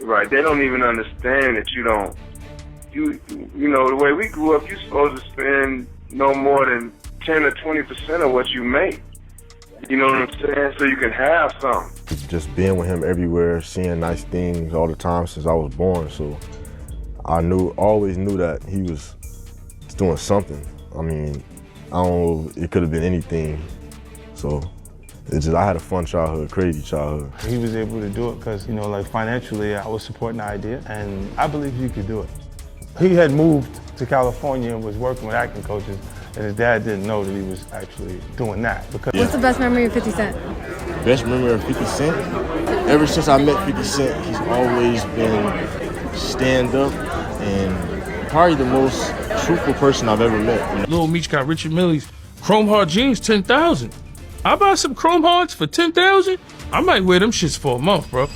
Right. They don't even understand that you don't. You know, the way we grew up, you're supposed to spend no more than 10 or 20% of what you make. You know what I'm saying? So you can have something. Just being with him everywhere, seeing nice things all the time since I was born. So I always knew that he was doing something. I mean, I don't know, it could have been anything. So I had a fun childhood, crazy childhood. He was able to do it because, you know, like financially, I was supporting the idea, and I believe he could do it. He had moved to California and was working with acting coaches, and his dad didn't know that he was actually doing that. What's the best memory of 50 Cent? Best memory of 50 Cent? Ever since I met 50 Cent, he's always been stand-up and probably the most truthful person I've ever met. Lil Meech got Richard Millie's Chrome Hard jeans, 10,000. I buy some Chrome Hards for 10,000? I might wear them shits for a month, bro.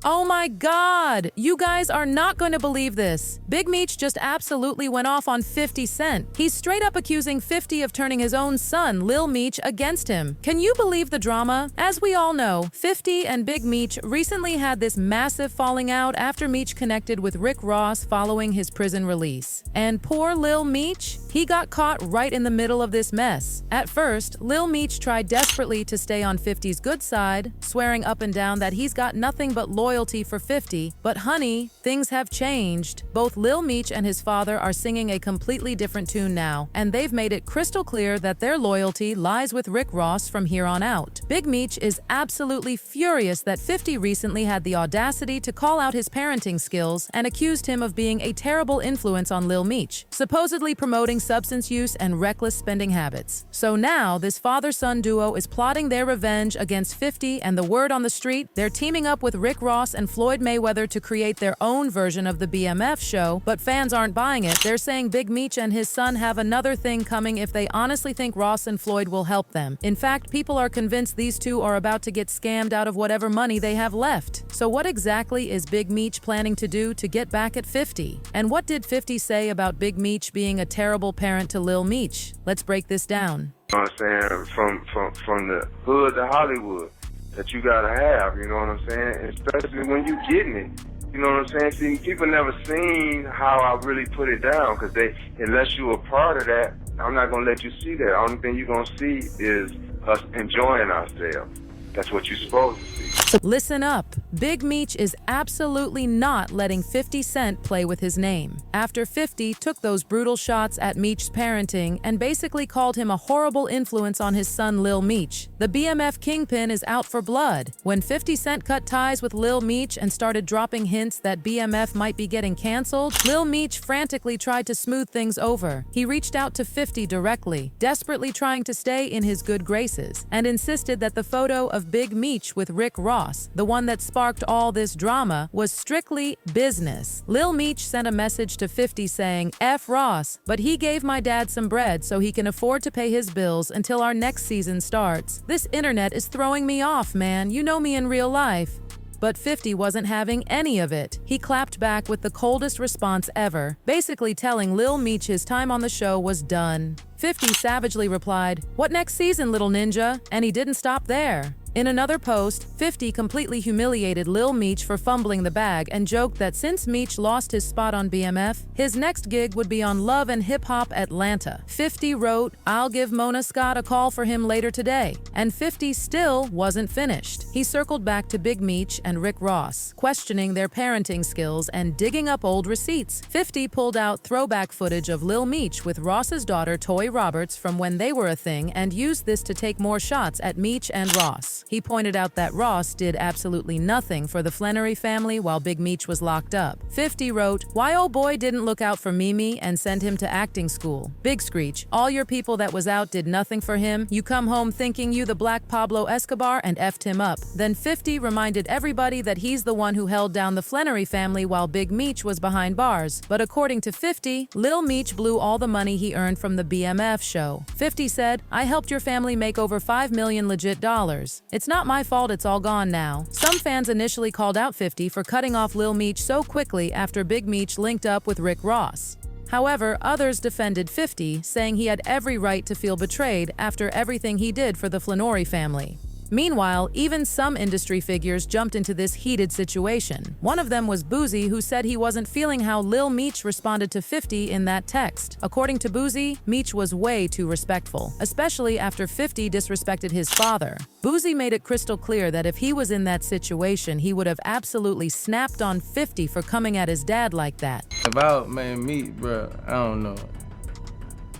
Oh my God, you guys are not going to believe this. Big Meech just absolutely went off on 50 Cent. He's straight up accusing 50 of turning his own son, Lil Meech, against him. Can you believe the drama? As we all know, 50 and Big Meech recently had this massive falling out after Meech connected with Rick Ross following his prison release. And poor Lil Meech, he got caught right in the middle of this mess. At first, Lil Meech tried desperately to stay on 50's good side, swearing up and down that he's got nothing but loyalty for 50, but honey, things have changed. Both Lil Meech and his father are singing a completely different tune now, and they've made it crystal clear that their loyalty lies with Rick Ross from here on out. Big Meech is absolutely furious that 50 recently had the audacity to call out his parenting skills and accused him of being a terrible influence on Lil Meech, supposedly promoting substance use and reckless spending habits. So now, this father-son duo is plotting their revenge against 50, and the word on the street, they're teaming up with Rick Ross and Floyd Mayweather to create their own version of the BMF show, but fans aren't buying it. They're saying Big Meech and his son have another thing coming if they honestly think Ross and Floyd will help them. In fact, people are convinced these two are about to get scammed out of whatever money they have left. So what exactly is Big Meech planning to do to get back at 50? And what did 50 say about Big Meech being a terrible parent to Lil Meech? Let's break this down. You know what I'm saying? From the hood to Hollywood. That you gotta have, you know what I'm saying? Especially when you getting it. You know what I'm saying? See, people never seen how I really put it down, because unless you a part of that, I'm not gonna let you see that. The only thing you're gonna see is us enjoying ourselves. That's what you're supposed to see. Listen up. Big Meech is absolutely not letting 50 Cent play with his name. After 50 took those brutal shots at Meech's parenting and basically called him a horrible influence on his son Lil Meech, the BMF kingpin is out for blood. When 50 Cent cut ties with Lil Meech and started dropping hints that BMF might be getting canceled, Lil Meech frantically tried to smooth things over. He reached out to 50 directly, desperately trying to stay in his good graces, and insisted that the photo of Big Meech with Rick Ross, the one that sparked all this drama, was strictly business. Lil Meech sent a message to 50 saying, "F Ross, but he gave my dad some bread so he can afford to pay his bills until our next season starts. This internet is throwing me off, man. You know me in real life." But 50 wasn't having any of it. He clapped back with the coldest response ever, basically telling Lil Meech his time on the show was done. 50 savagely replied, "What next season, little ninja?" And he didn't stop there. In another post, 50 completely humiliated Lil Meech for fumbling the bag and joked that since Meech lost his spot on BMF, his next gig would be on Love and Hip Hop Atlanta. 50 wrote, "I'll give Mona Scott a call for him later today." And 50 still wasn't finished. He circled back to Big Meech and Rick Ross, questioning their parenting skills and digging up old receipts. 50 pulled out throwback footage of Lil Meech with Ross's daughter Toy Roberts from when they were a thing and used this to take more shots at Meech and Ross. He pointed out that Ross did absolutely nothing for the Flenory family while Big Meech was locked up. 50 wrote, "Why old boy didn't look out for Mimi and send him to acting school? Big screech, all your people that was out did nothing for him. You come home thinking you the Black Pablo Escobar and effed him up." Then 50 reminded everybody that he's the one who held down the Flenory family while Big Meech was behind bars. But according to 50, Lil Meech blew all the money he earned from the BMF show. 50 said, "I helped your family make over $5 million legit dollars. It's not my fault it's all gone now." Some fans initially called out 50 for cutting off Lil Meech so quickly after Big Meech linked up with Rick Ross. However, others defended 50, saying he had every right to feel betrayed after everything he did for the Flenory family. Meanwhile, even some industry figures jumped into this heated situation. One of them was Boosie, who said he wasn't feeling how Lil Meech responded to 50 in that text. According to Boosie, Meech was way too respectful, especially after 50 disrespected his father. Boosie made it crystal clear that if he was in that situation, he would have absolutely snapped on 50 for coming at his dad like that. About, man, Meech, bro, I don't know.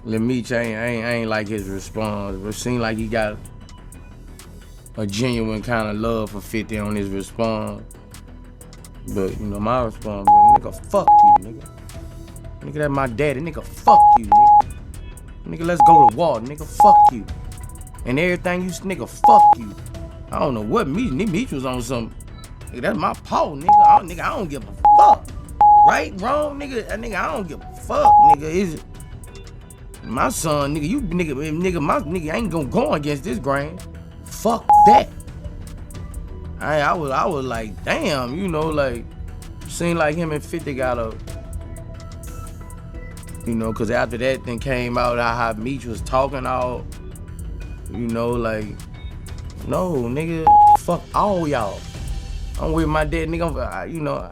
Lil Meech ain't like his response. It seemed like he got a genuine kind of love for 50 on his response. But, you know, my response, bro, nigga, fuck you, nigga. Nigga, that's my daddy, nigga, fuck you, nigga. Nigga, let's go to war, nigga, fuck you. And everything you, nigga, fuck you. I don't know what Meech was on some, nigga, that's my paw, nigga. I don't give a fuck. Right, wrong, nigga, I don't give a fuck, nigga. Is it? My son, nigga, my nigga ain't gonna go against this grain. Fuck that. I was like, damn, you know, like, seemed like him and 50 got a, you know, cause after that thing came out how Meech was talking all, you know, like, no, nigga, fuck all y'all. I'm with my dad, nigga, you know,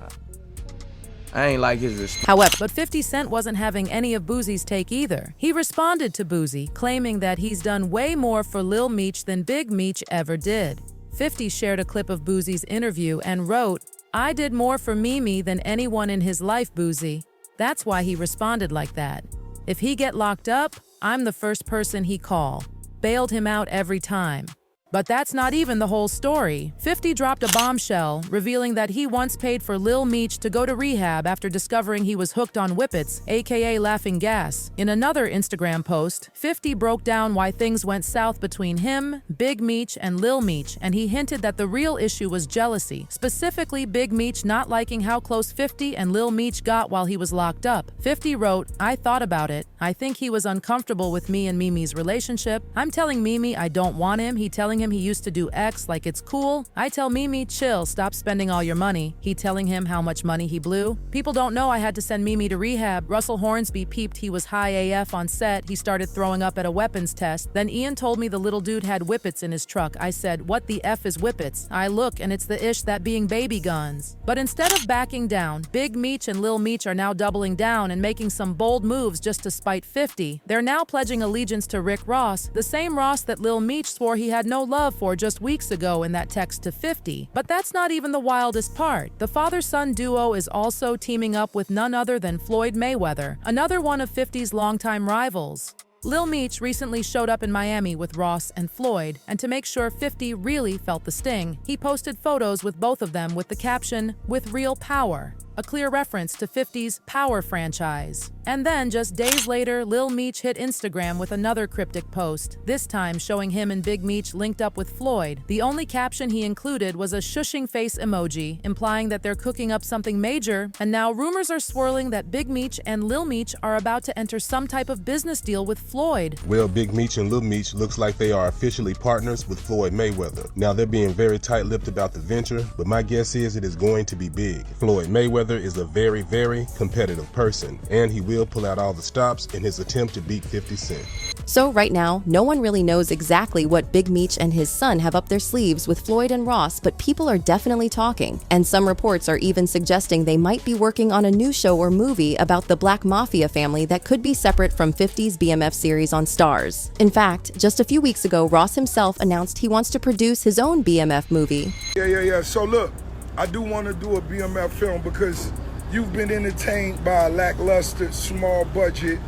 I ain't like his response. However, but 50 Cent wasn't having any of Boosie's take either. He responded to Boosie, claiming that he's done way more for Lil Meech than Big Meech ever did. 50 shared a clip of Boosie's interview and wrote, "I did more for Mimi than anyone in his life, Boosie." That's why he responded like that. If he get locked up, I'm the first person he call. Bailed him out every time. But that's not even the whole story. 50 dropped a bombshell, revealing that he once paid for Lil Meech to go to rehab after discovering he was hooked on whippets, aka laughing gas. In another Instagram post, 50 broke down why things went south between him, Big Meech, and Lil Meech, and he hinted that the real issue was jealousy, specifically Big Meech not liking how close 50 and Lil Meech got while he was locked up. 50 wrote, "I thought about it. I think he was uncomfortable with me and Mimi's relationship. I'm telling Mimi I don't want him. He telling him he used to do X like it's cool. I tell Mimi, chill, stop spending all your money. He telling him how much money he blew. People don't know I had to send Mimi to rehab. Russell Hornsby peeped he was high AF on set. He started throwing up at a weapons test. Then Ian told me the little dude had whippets in his truck. I said, what the F is whippets? I look and it's the ish that being baby guns." But instead of backing down, Big Meech and Lil Meech are now doubling down and making some bold moves just to spite 50. They're now pledging allegiance to Rick Ross, the same Ross that Lil Meech swore he had no love for just weeks ago in that text to 50. But that's not even the wildest part. The father-son duo is also teaming up with none other than Floyd Mayweather, another one of 50's longtime rivals. Lil Meech recently showed up in Miami with Ross and Floyd, and to make sure 50 really felt the sting, he posted photos with both of them with the caption, "With real power," a clear reference to 50's Power franchise. And then, just days later, Lil Meech hit Instagram with another cryptic post, this time showing him and Big Meech linked up with Floyd. The only caption he included was a shushing face emoji, implying that they're cooking up something major, and now rumors are swirling that Big Meech and Lil Meech are about to enter some type of business deal with Floyd. Well, Big Meech and Lil Meech looks like they are officially partners with Floyd Mayweather. Now, they're being very tight-lipped about the venture, but my guess is it is going to be big. Floyd Mayweather is a very, very competitive person, and he will pull out all the stops in his attempt to beat 50 Cent. So right now, no one really knows exactly what Big Meech and his son have up their sleeves with Floyd and Ross, but people are definitely talking. And some reports are even suggesting they might be working on a new show or movie about the Black Mafia family that could be separate from 50's BMF series on Starz. In fact, just a few weeks ago, Ross himself announced he wants to produce his own BMF movie. Yeah. So look, I do want to do a BMF film because you've been entertained by a lackluster, small budget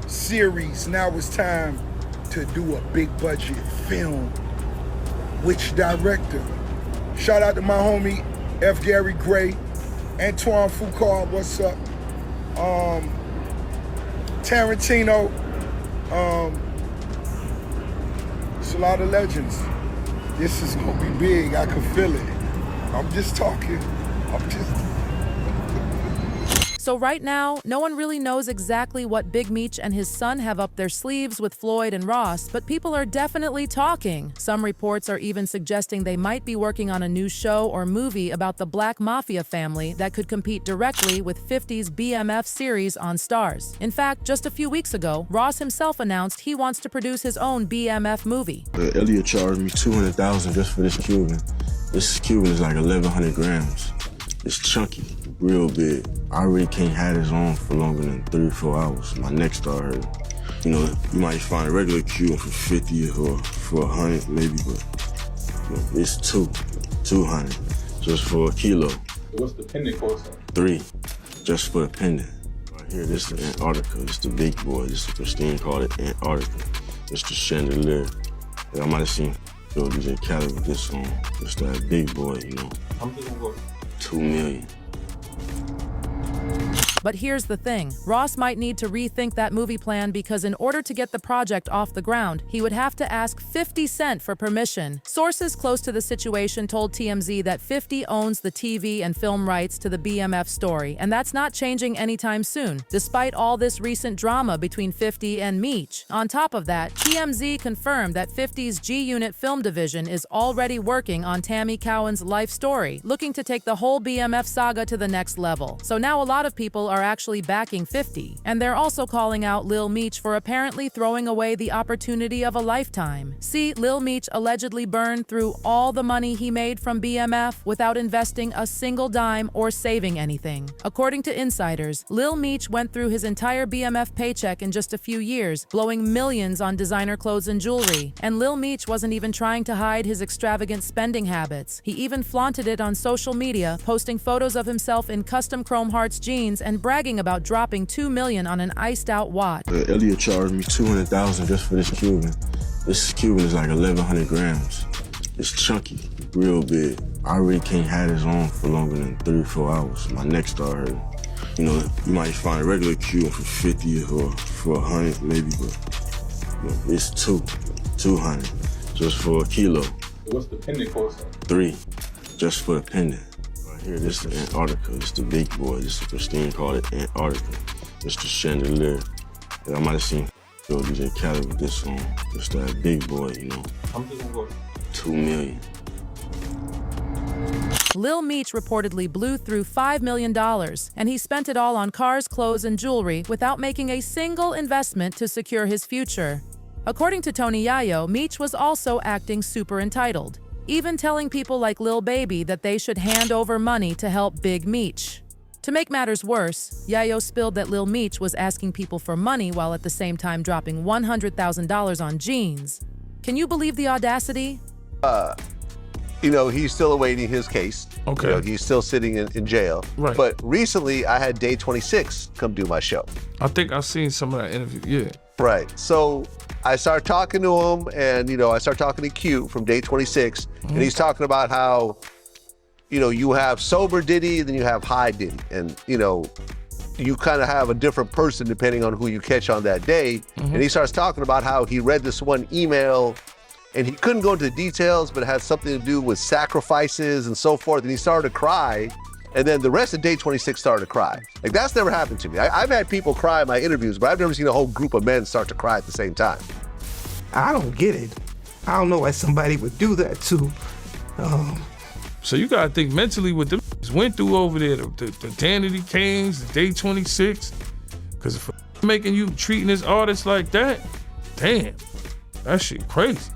series. Now it's time to do a big budget film. Which director? Shout out to my homie F. Gary Gray, Antoine Foucault, what's up? Tarantino. It's a lot of legends. This is gonna be big, I can feel it. I'm just talking. So right now, no one really knows exactly what Big Meech and his son have up their sleeves with Floyd and Ross, but people are definitely talking. Some reports are even suggesting they might be working on a new show or movie about the Black Mafia family that could compete directly with 50's BMF series on Starz. In fact, just a few weeks ago, Ross himself announced he wants to produce his own BMF movie. Elliot charged me $200,000 just for this Cuban. This Cuban is like 1,100 grams. It's chunky, real big. I really can't have this on for longer than 3 or 4 hours. My neck started hurting. You know, you might find a regular Cuban for 50 or for 100 maybe, but you know, it's 200 just for a kilo. What's the pendant cost? 3 just for a pendant. Right here, this is Antarctica. This is the big boy. This is Christine called it Antarctica. It's the chandelier. I might have seen DJ Khaled with this on. It's that big boy, you know. How much is it worth? $2 million. But here's the thing, Ross might need to rethink that movie plan because in order to get the project off the ground, he would have to ask 50 Cent for permission. Sources close to the situation told TMZ that 50 owns the TV and film rights to the BMF story, and that's not changing anytime soon, despite all this recent drama between 50 and Meech. On top of that, TMZ confirmed that 50's G-Unit film division is already working on Tammy Cowan's life story, looking to take the whole BMF saga to the next level. So now a lot of people are actually backing 50, and they're also calling out Lil Meech for apparently throwing away the opportunity of a lifetime. See, Lil Meech allegedly burned through all the money he made from BMF without investing a single dime or saving anything. According to insiders, Lil Meech went through his entire BMF paycheck in just a few years, blowing millions on designer clothes and jewelry. And Lil Meech wasn't even trying to hide his extravagant spending habits. He even flaunted it on social media, posting photos of himself in custom Chrome Hearts jeans and bragging about dropping $2 million on an iced-out watch. Elliot charged me $200,000 just for this Cuban. This Cuban is like 1,100 grams. It's chunky, real big. I really can't have this on for longer than 3 or 4 hours. My neck started hurting. You know, you might find a regular Cuban for 50 or for 100 maybe, but you know, it's 200 just for a kilo. What's the pendant cost? 3 just for a pendant. Here, this is Antarctica. It's the big boy. This is Christine called it Antarctica. It's the chandelier. I might have seen DJ Khaled with this on. It's that big boy, you know. How much is it worth? $2 million. Lil Meech reportedly blew through $5 million, and he spent it all on cars, clothes, and jewelry without making a single investment to secure his future. According to Tony Yayo, Meech was also acting super entitled, even telling people like Lil Baby that they should hand over money to help Big Meech. To make matters worse, Yayo spilled that Lil Meech was asking people for money while at the same time dropping $100,000 on jeans. Can you believe the audacity? You know, he's still awaiting his case. Okay. You know, he's still sitting in jail. Right. But recently, I had Day 26 come do my show. I think I've seen some of that interview, yeah. Right. So I started talking to him, and, you know, I started talking to Q from Day 26, and he's talking about how, you know, you have sober Diddy, then you have high Diddy. And, you know, you kind of have a different person depending on who you catch on that day. And he starts talking about how he read this one email, and he couldn't go into the details, but it had something to do with sacrifices and so forth. And he started to cry. And then the rest of Day 26 started to cry. Like, that's never happened to me. I've had people cry in my interviews, but I've never seen a whole group of men start to cry at the same time. I don't get it. I don't know why somebody would do that to. So you gotta think mentally what them went through over there, the Danity Kings, the Day 26. Cause if making you treating this artist like that, damn, that shit crazy.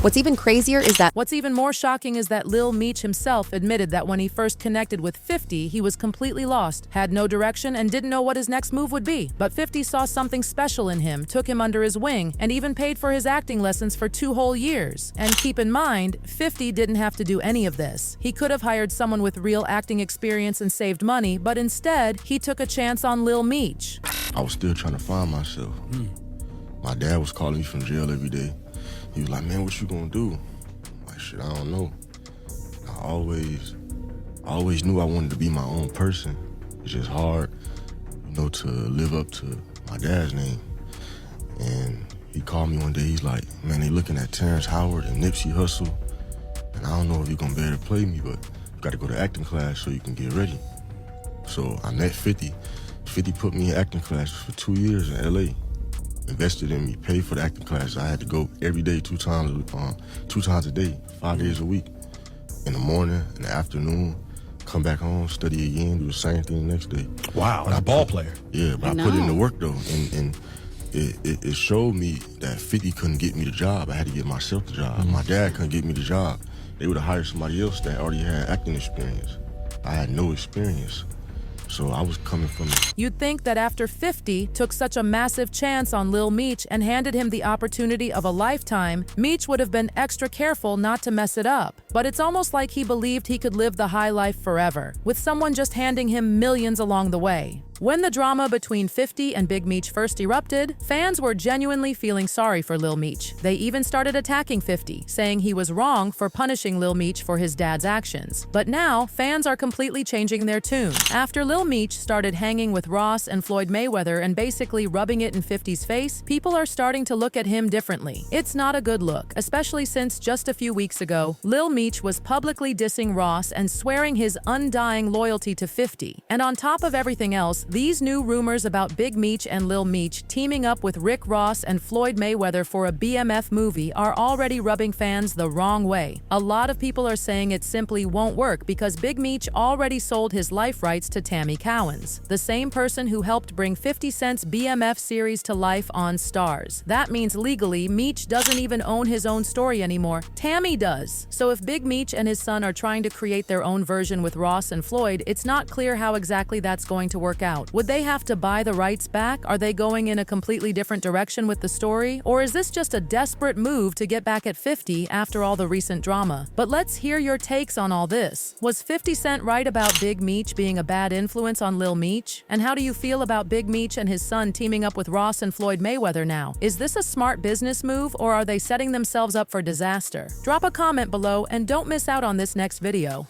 What's even crazier is that What's even more shocking is that Lil Meech himself admitted that when he first connected with 50, he was completely lost, had no direction, and didn't know what his next move would be. But 50 saw something special in him, took him under his wing, and even paid for his acting lessons for 2 whole years. And keep in mind, 50 didn't have to do any of this. He could have hired someone with real acting experience and saved money, but instead, he took a chance on Lil Meech. I was still trying to find myself. My dad was calling me from jail every day. He was like, man, what you gonna do? I'm like, shit, I don't know. I always knew I wanted to be my own person. It's just hard, you know, to live up to my dad's name. And he called me one day, he's like, man, they looking at Terrence Howard and Nipsey Hussle, and I don't know if you're gonna be able to play me, but you gotta go to acting class so you can get ready. So I met 50. 50 put me in acting classes for 2 years in LA. Invested in me, paid for the acting classes. I had to go every day, 2 times a day, 5 days a week. In the morning, in the afternoon, come back home, study again, do the same thing the next day. Wow, and a ball player. Yeah, but I put in the work though, and it showed me that 50 couldn't get me the job. I had to get myself the job. My dad couldn't get me the job. They would have hired somebody else that already had acting experience. I had no experience. So I was coming from it. You'd think that after 50 took such a massive chance on Lil Meech and handed him the opportunity of a lifetime, Meech would have been extra careful not to mess it up. But it's almost like he believed he could live the high life forever, with someone just handing him millions along the way. When the drama between 50 and Big Meech first erupted, fans were genuinely feeling sorry for Lil Meech. They even started attacking 50, saying he was wrong for punishing Lil Meech for his dad's actions. But now, fans are completely changing their tune. After Lil Meech started hanging with Ross and Floyd Mayweather and basically rubbing it in 50's face, people are starting to look at him differently. It's not a good look, especially since just a few weeks ago, Lil Meech was publicly dissing Ross and swearing his undying loyalty to 50. And on top of everything else, these new rumors about Big Meech and Lil Meech teaming up with Rick Ross and Floyd Mayweather for a BMF movie are already rubbing fans the wrong way. A lot of people are saying it simply won't work because Big Meech already sold his life rights to Tammy Cowens, the same person who helped bring 50 Cent's BMF series to life on Stars. That means legally, Meech doesn't even own his own story anymore. Tammy does. So if Big Meech and his son are trying to create their own version with Ross and Floyd, it's not clear how exactly that's going to work out. Would they have to buy the rights back? Are they going in a completely different direction with the story? Or is this just a desperate move to get back at 50 after all the recent drama? But let's hear your takes on all this. Was 50 Cent right about Big Meech being a bad influence on Lil Meech? And how do you feel about Big Meech and his son teaming up with Ross and Floyd Mayweather now? Is this a smart business move or are they setting themselves up for disaster? Drop a comment below and don't miss out on this next video.